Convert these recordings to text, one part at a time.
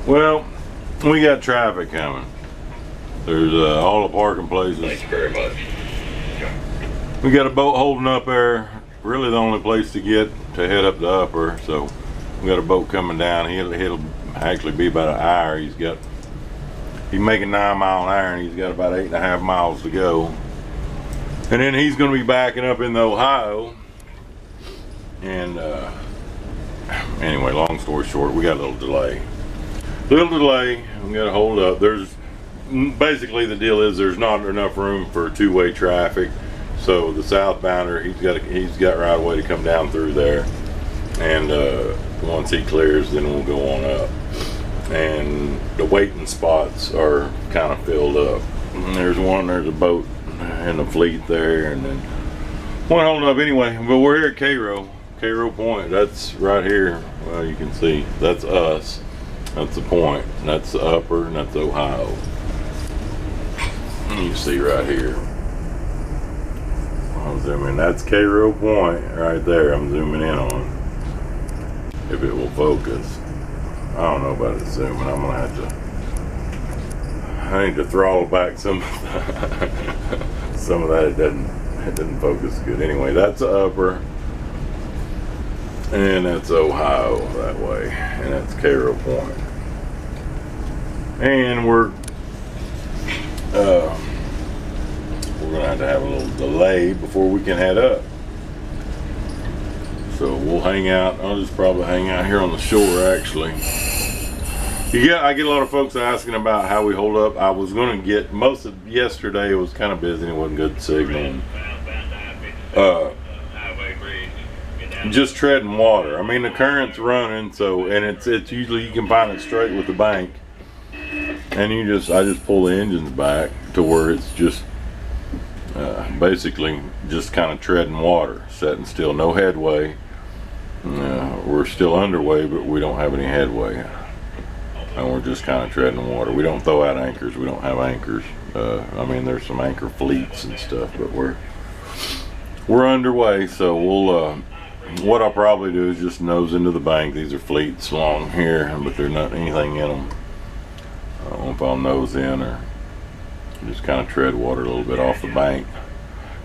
Well, we got traffic coming. There's all the parking places. Thanks very much. We got a boat holding up there. Really the only place to get to head up the upper. So we got a boat coming down. He'll actually be about an hour. He's making 9 mile an hour and he's got about 8.5 miles to go. And then he's going to be backing up in the Ohio. And anyway, long story short, we got a little delay. We got to hold up. Basically the deal is there's not enough room for two-way traffic. So the southbounder, he's got right away to come down through there. And once he clears, then we'll go on up. And the waiting spots are kind of filled up. And there's a boat in the fleet there, and then one holding up anyway. But we're here at Cairo Point. That's right here. Well, you can see that's us. That's the point. That's the upper, and that's Ohio. You see right here. I'll zoom in. That's Cairo Point right there. I'm zooming in on. If it will focus. I don't know about it zooming. I'm gonna have to. I need to throttle back some of that. It doesn't focus good. Anyway, that's the upper, and that's Ohio that way, and that's Cairo Point. And we're gonna have a little delay before we can head up. So we'll hang out. I'll just probably hang out here on the shore actually. I get a lot of folks asking about how we hold up. I was going to get most of yesterday. It was kind of busy and it wasn't good signal. Just treading water. I mean the current's running, and it's usually you can find it straight with the bank, and I just pull the engines back to where it's just basically just kind of treading water, sitting still, no headway. We're still underway, but we don't have any headway. And we're just kind of treading water. We don't throw out anchors. We don't have anchors. I mean, there's some anchor fleets and stuff, but we're underway. So we'll. What I'll probably do is just nose into the bank. These are fleets along here, but there's not anything in them. I don't know if I'll nose in or just kind of tread water a little bit off the bank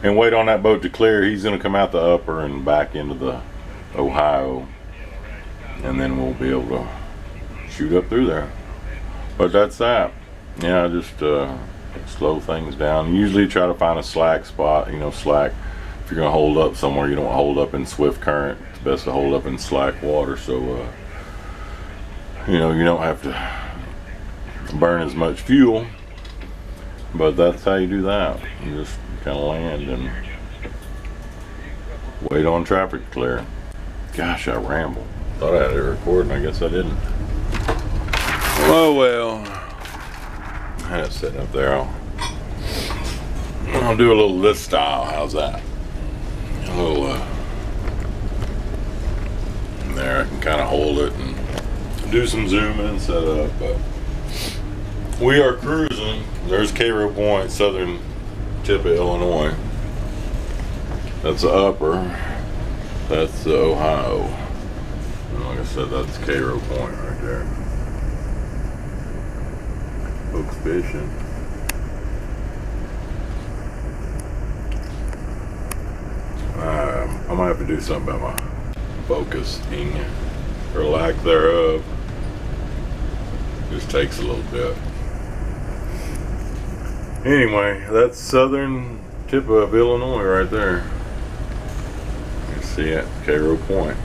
and wait on that boat to clear. He's going to come out the upper and back into the Ohio, and then we'll be able to shoot up through there. But that's that. Yeah, just slow things down. Usually try to find a slack spot. Slack. If you're gonna hold up somewhere, you don't hold up in swift current. It's best to hold up in slack water, so you don't have to burn as much fuel. But that's how you do that. You just kind of land and wait on traffic to clear. Gosh, I rambled. Thought I had it recording. I guess I didn't. Oh well, I had it sitting up there. I'll do a little this style. How's that? A little there. I can kind of hold it and do some zoom in setup. But we are cruising. There's Cairo Point, southern tip of Illinois. That's the upper. That's the Ohio. And like I said, that's Cairo Point right there. Folks fishing. I might have to do something about my focusing or lack thereof. Just takes a little bit. Anyway, that's southern tip of Illinois right there. You see it, Cairo Point.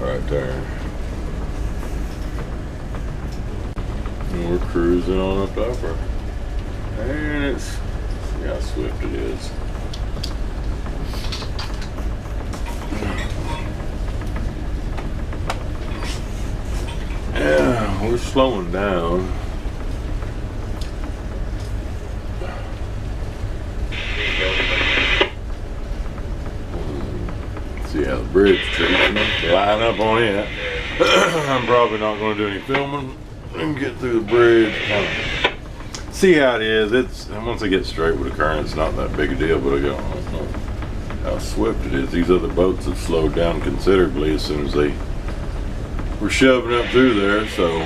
Right there. And we're cruising on up upper. And see how swift it is. Yeah, we're slowing down. See how the bridge treats me. Line up on it. I'm probably not going to do any filming and get through the bridge. See how it is. Once I get straight with the current, it's not that big a deal. But I don't know how swift it is. These other boats have slowed down considerably as soon as they we're shoving up through there, so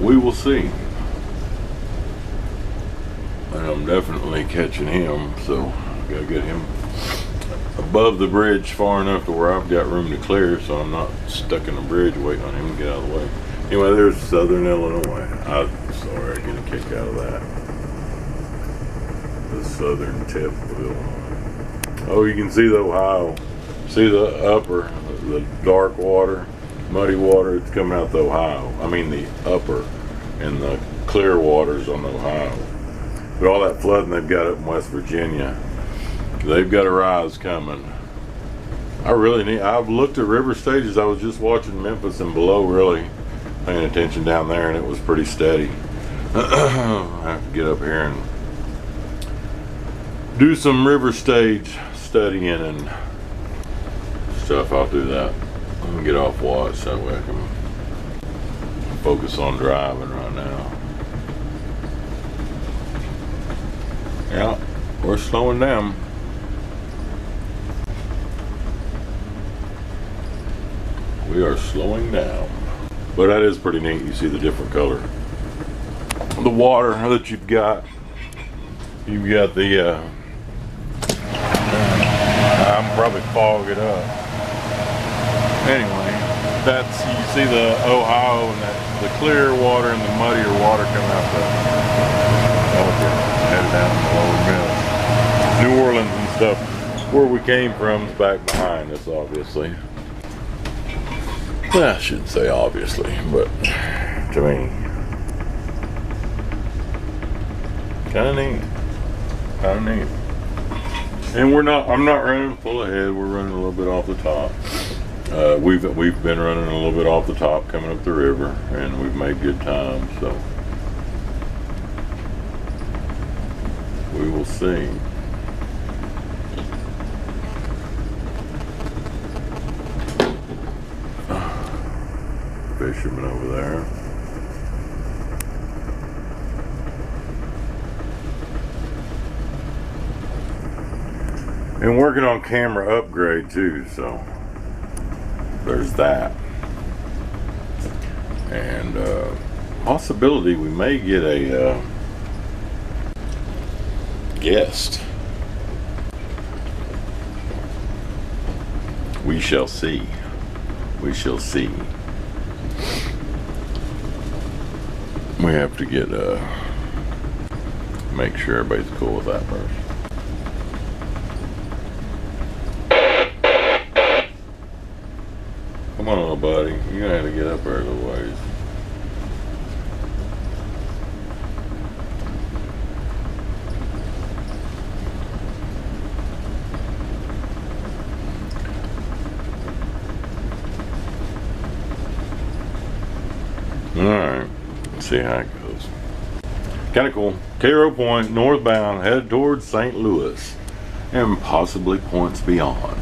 we will see. And I'm definitely catching him, so gotta get him above the bridge far enough to where I've got room to clear, so I'm not stuck in the bridge waiting on him to get out of the way. Anyway, there's Southern Illinois. I'm sorry, I get a kick out of that. The southern tip of Illinois. Oh, you can see the Ohio. See the upper, the dark water, muddy water. It's coming out the Ohio. I mean the upper, and the clear waters on the Ohio. But all that flooding they've got up in West Virginia, they've got a rise coming. I've looked at river stages. I was just watching Memphis and below, really paying attention down there, and it was pretty steady. I have to get up here and do some river stage studying and stuff. I'll do that. I'm gonna get off watch, that way I can focus on driving right now. Yeah, we're slowing down. We are slowing down. But that is pretty neat. You see the different color. The water that you've got. You've got the, I'm probably fog it up. Anyway, that's, you see the Ohio and the clear water and the muddier water coming out the, headed down the lower mill. New Orleans and stuff, where we came from is back behind us, obviously. Well, I shouldn't say obviously, but to me, kind of neat. And I'm not running full ahead. We're running a little bit off the top. We've been running a little bit off the top coming up the river, and we've made good time. So we will see. Fisherman over there. And working on camera upgrade too, so there's that. And possibility we may get a guest. We shall see. We shall see. We have to get make sure everybody's cool with that first. Come on, little buddy. You're gonna have to get up there a little ways. Alright, let's see how it goes. Kind of cool. Cairo Point, northbound, head towards St. Louis, and possibly points beyond.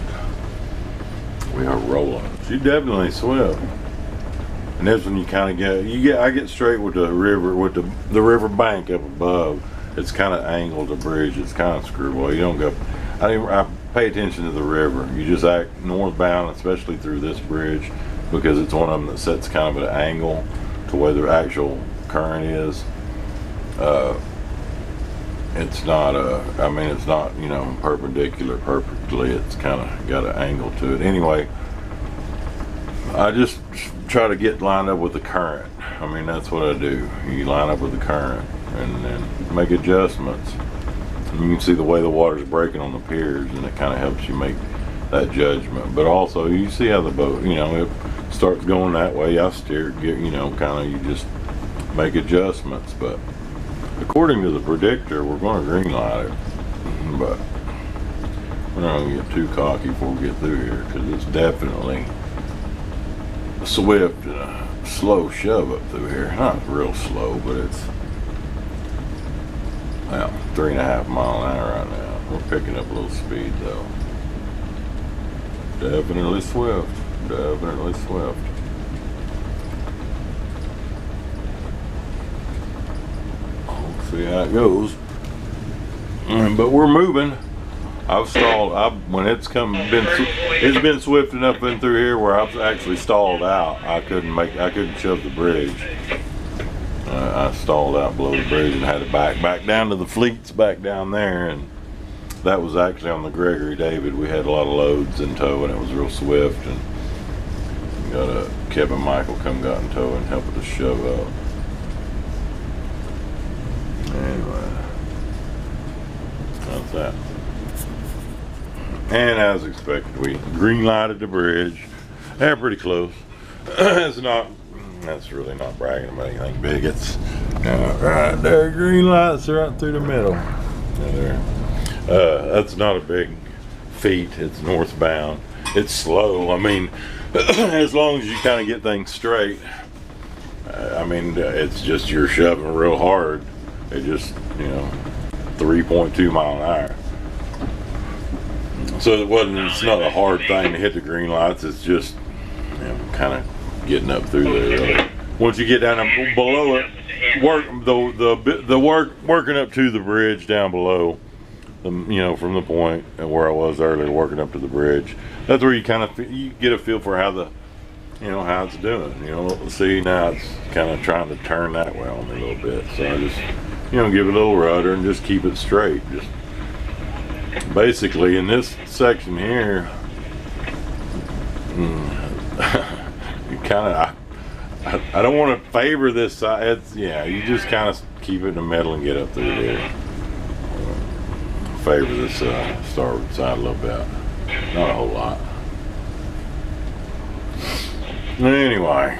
We are rolling. She's definitely swift. And that's when you kind of I get straight with the river, with the river bank up above. It's kind of angled, the bridge. It's kind of screwball. You don't go, I pay attention to the river. You just act northbound, especially through this bridge, because it's one of them that sets kind of an angle to where the actual current is. It's not it's not, you know, perpendicular perfectly. It's kind of got an angle to it. Anyway, I just try to get lined up with the current. I mean, that's what I do. You line up with the current and then make adjustments. And you can see the way the water's breaking on the piers, and it kind of helps you make that judgment. But also, you see how the boat, you know, it starts going that way. I steer, you know, kind of, you just make adjustments. But according to the predictor, we're going to green light it, but we're not going to get too cocky before we get through here, because it's definitely a swift and a slow shove up through here. Not real slow, but it's, well, 3.5 mile an hour right now. We're picking up a little speed though. Definitely swift. Definitely swift. See how it goes. But we're moving. I've stalled. When it's it's been swift enough in through here where I've actually stalled out. I couldn't shove the bridge. I stalled out below the bridge and had to back down to the fleets back down there, and that was actually on the Gregory David. We had a lot of loads in tow, and it was real swift. And got a Kevin Michael got in tow and helped us shove up. Anyway, that's that. And as expected, we green lighted the bridge. They're pretty close. That's really not bragging about anything big. It's right there, green lights right through the middle. There. That's not a big feat. It's northbound. It's slow. I mean, as long as you kind of get things straight. I mean, it's just you're shoving real hard. It just, 3.2 mile an hour. So it's not a hard thing to hit the green lights. It's just, kind of getting up through there. Really. Once you get down below it, working up to the bridge down below, from the point where I was earlier, working up to the bridge. That's where you get a feel for how how it's doing. See, now it's kind of trying to turn that way on me a little bit. So I just, give it a little rudder and just keep it straight. Just basically in this section here, you kind of, I don't want to favor this side. You just kind of keep it in the middle and get up through there. Favor this starboard side a little bit, not a whole lot. Anyway,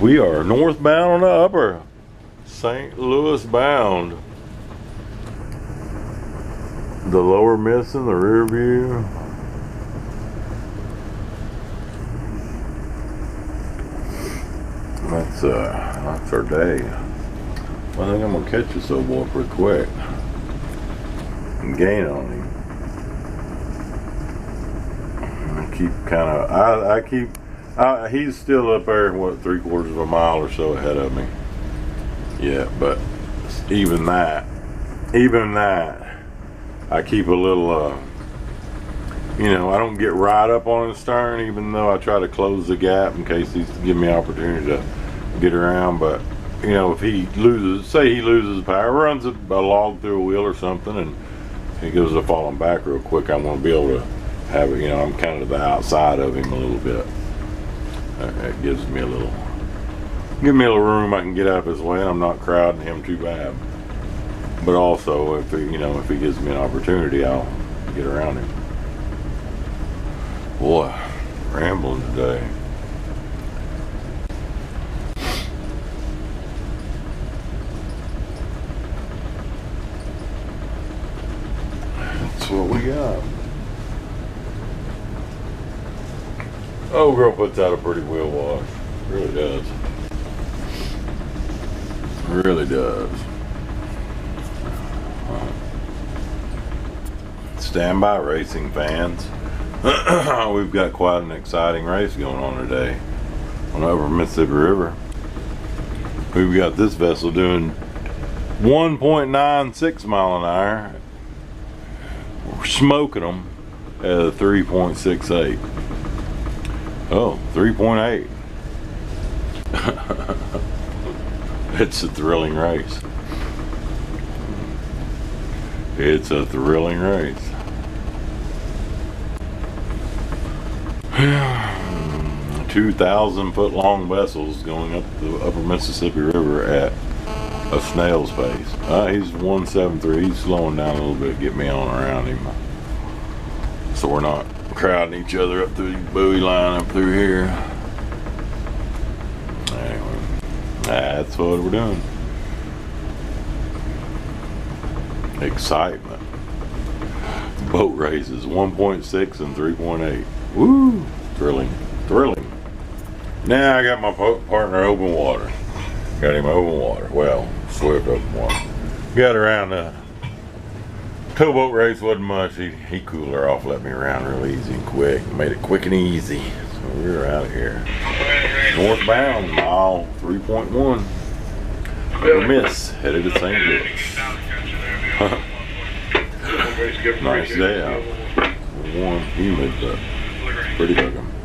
we are northbound on the upper St. Louis bound. The lower miss in the rear view. That's our day. I think I'm gonna catch this old boy pretty quick and gain on him. He's still up there, 3/4 of a mile or so ahead of me. Yeah, but even that, I keep a little, I don't get right up on his stern, even though I try to close the gap in case he's give me an opportunity to get around. But, if he loses power, runs a log through a wheel or something, and he goes to falling back real quick, I want to be able to have it, I'm kind of to the outside of him a little bit. That gives me a little room I can get out of his way, and I'm not crowding him too bad. But also, if he gives me an opportunity, I'll get around him. Boy, rambling today. That's what we got. Oh, girl puts out a pretty wheel wash. Really does. Really does. Stand by, racing fans. We've got quite an exciting race going on today on the Upper Mississippi River. We've got this vessel doing 1.96 mile an hour. We're smoking them at a 3.68. Oh, 3.8. It's a thrilling race. It's a thrilling race. 2,000-foot long vessels going up the Upper Mississippi River at a snail's pace. He's 173. He's slowing down a little bit, get me on around him, so we're not crowding each other up through the buoy line up through here. Anyway, that's what we're doing. Excitement. Boat races 1.6 and 3.8. Woo! Thrilling. Now I got my partner open water. Got him open water. Well, swift open water. Got around the towboat race wasn't much. He cooled her off, let me around real easy and quick. Made it quick and easy. So we were out of here. Northbound, mile 3.1. Miss, headed to St. Louis. Nice day out. Warm, humid, but pretty looking.